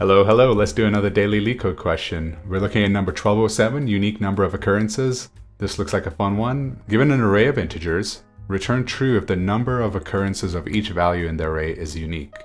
Hello, hello. Let's do another daily Leetcode question. We're looking at number 1207, unique number of occurrences. This looks like a fun one. Given an array of integers, return true if the number of occurrences of each value in the array is unique,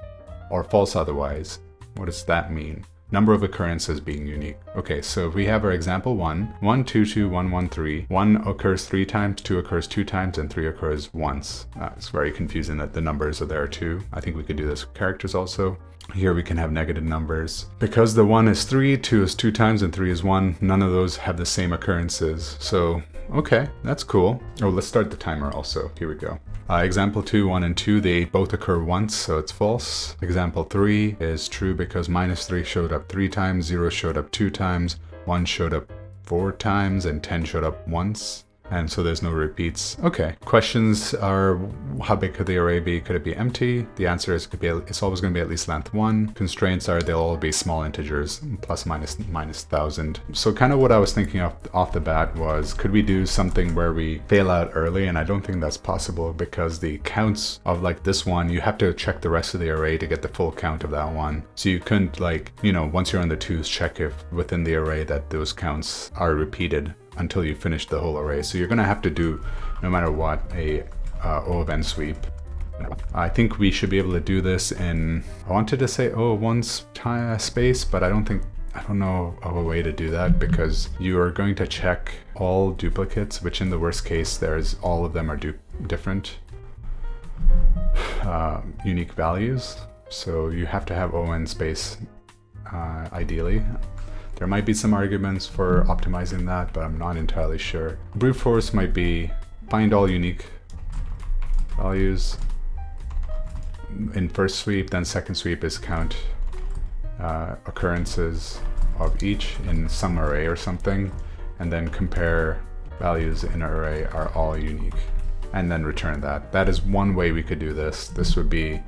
or false otherwise. What does that mean? Number of occurrences being unique. Okay, so if we have our example 1, 1, 2, 2, 1, 1, 3. 1 occurs 3 times, 2 occurs 2 times, and 3 occurs once. It's very confusing that the numbers are there too. I think we could do this with characters also. Here we can have negative numbers. Because the 1 is 3, 2 is 2 times, and 3 is 1, none of those have the same occurrences. So, okay, that's cool. Oh, let's start the timer also. Here we go. Example 2, 1 and 2, they both occur once, so it's false. Example 3 is true because minus 3 showed up 3 times, 0 showed up 2 times, 1 showed up 4 times, and 10 showed up once. And so there's no repeats. Okay, questions are how big could the array be? Could it be empty? The answer is it's always going to be at least length 1. Constraints are they'll all be small integers, plus minus 1,000. So kind of what I was thinking off the bat was, could we do something where we fail out early? And I don't think that's possible because the counts of like this one, you have to check the rest of the array to get the full count of that one. So you couldn't once you're on the 2's, check if within the array that those counts are repeated until you finish the whole array. So you're going to have to do, no matter what, a O of n sweep. I think we should be able to do this in, I wanted to say O of 1's space, but I don't know of a way to do that because you are going to check all duplicates, which in the worst case, all of them are different unique values. So you have to have O(n) space ideally. There might be some arguments for optimizing that, but I'm not entirely sure. Brute force might be find all unique values in first sweep, then second sweep is count occurrences of each in some array or something, and then compare values in an array are all unique, and then return that. That is one way we could do this. This would be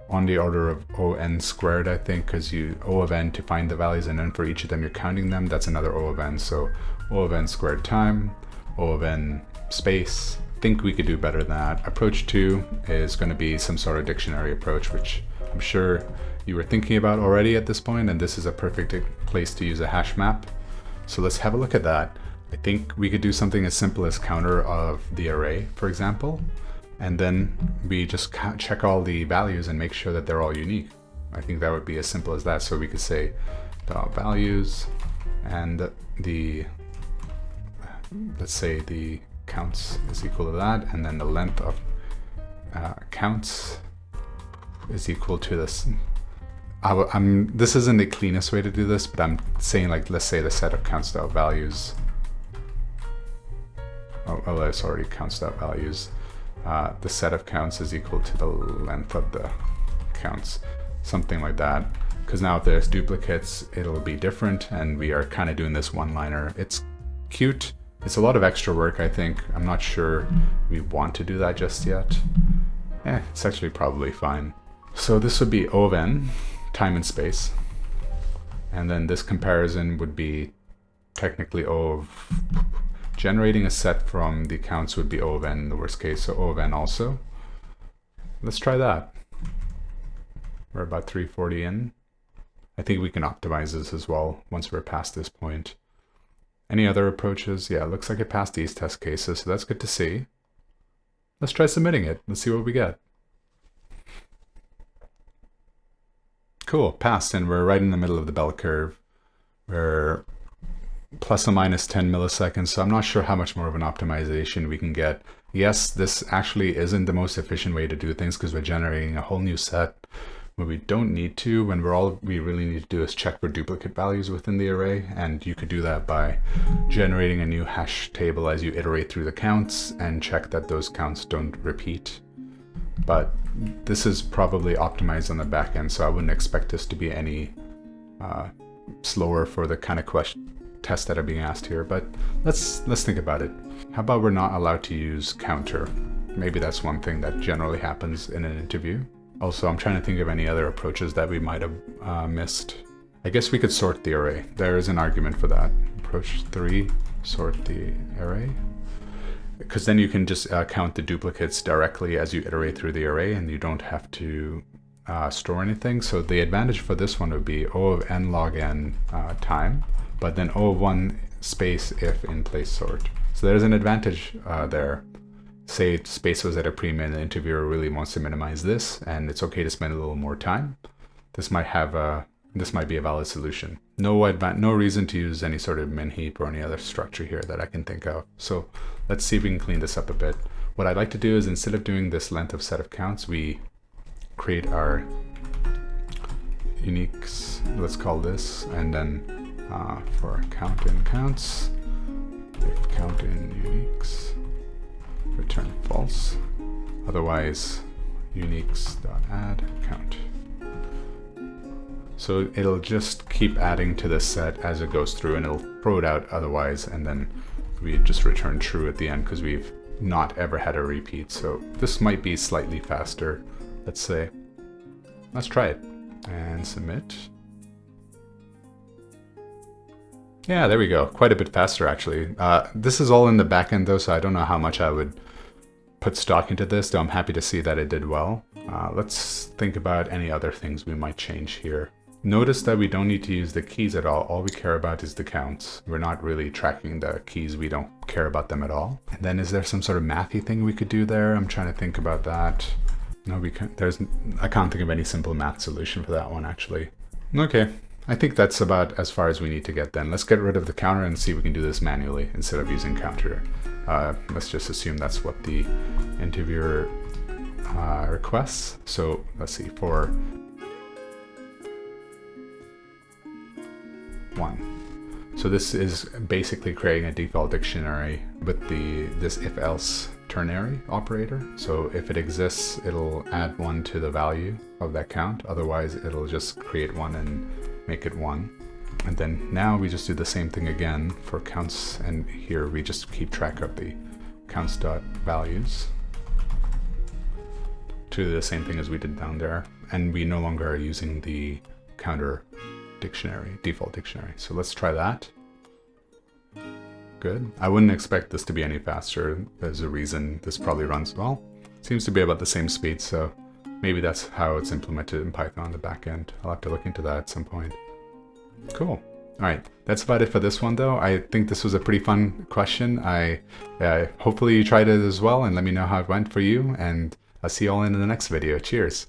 on the order of O(n) squared, I think, because you O of n to find the values, and then for each of them you're counting them. That's another O of n. So O of n squared time, O of n space. I think we could do better than that. Approach 2 is going to be some sort of dictionary approach, which I'm sure you were thinking about already at this point, and this is a perfect place to use a hash map. So let's have a look at that. I think we could do something as simple as counter of the array, for example. And then we just check all the values and make sure that they're all unique. I think that would be as simple as that. So we could say values and let's say the counts is equal to that, and then the length of counts is equal to this. This isn't the cleanest way to do this, but I'm saying let's say the set of counts.values. Oh, it's already counts.values. The set of counts is equal to the length of the counts, something like that. Because now if there's duplicates, it'll be different, and we are kind of doing this one-liner. It's cute. It's a lot of extra work, I think. I'm not sure we want to do that just yet. It's actually probably fine. So this would be O of n, time and space. And then this comparison would be technically O of... Generating a set from the counts would be O of n in the worst case, so O of n also. Let's try that. We're about 340 in. I think we can optimize this as well once we're past this point. Any other approaches? Yeah, it looks like it passed these test cases, so that's good to see. Let's try submitting it. Let's see what we get. Cool, passed, and we're right in the middle of the bell curve. We're plus or minus 10 milliseconds, so I'm not sure how much more of an optimization we can get. Yes, this actually isn't the most efficient way to do things because we're generating a whole new set where we don't need to, when all we really need to do is check for duplicate values within the array, and you could do that by generating a new hash table as you iterate through the counts and check that those counts don't repeat. But this is probably optimized on the back end, so I wouldn't expect this to be any slower for the kind of tests that are being asked here, but let's think about it. How about we're not allowed to use counter? Maybe that's one thing that generally happens in an interview. Also, I'm trying to think of any other approaches that we might have missed. I guess we could sort the array. There is an argument for that. Approach 3, sort the array. Because then you can just count the duplicates directly as you iterate through the array, and you don't have to store anything. So the advantage for this one would be O of n log n time, but then O of 1 space if in place sort. So there's an advantage there. Say space was at a premin and the interviewer really wants to minimize this, and it's okay to spend a little more time. This might be a valid solution. No reason to use any sort of min heap or any other structure here that I can think of. So let's see if we can clean this up a bit. What I'd like to do is, instead of doing this length of set of counts, we create our uniques, let's call this, and then for count in counts, if count in uniques, return false. Otherwise, uniques.add count. So it'll just keep adding to this set as it goes through, and it'll throw it out otherwise, and then we just return true at the end because we've not ever had a repeat. So this might be slightly faster. Let's say, let's try it and submit. Yeah, there we go. Quite a bit faster, actually. This is all in the backend though, so I don't know how much I would put stock into this, though I'm happy to see that it did well. Let's think about any other things we might change here. Notice that we don't need to use the keys at all. All we care about is the counts. We're not really tracking the keys. We don't care about them at all. And then is there some sort of mathy thing we could do there? I'm trying to think about that. No, we can't. I can't think of any simple math solution for that one, actually. Okay, I think that's about as far as we need to get then. Let's get rid of the counter and see if we can do this manually instead of using counter. Let's just assume that's what the interviewer requests. So let's see, for 1. So this is basically creating a default dictionary with this if-else ternary operator. So if it exists, it'll add 1 to the value of that count. Otherwise, it'll just create 1 and make it 1. And then now we just do the same thing again for counts, and here we just keep track of the counts.values to the same thing as we did down there. And we no longer are using the counter dictionary, default dictionary. So let's try that. Good. I wouldn't expect this to be any faster. There's a reason this probably runs well. Seems to be about the same speed, so maybe that's how it's implemented in Python on the back end. I'll have to look into that at some point. Cool. All right, that's about it for this one though. I think this was a pretty fun question. Hopefully you tried it as well, and let me know how it went for you, and I'll see you all in the next video. Cheers.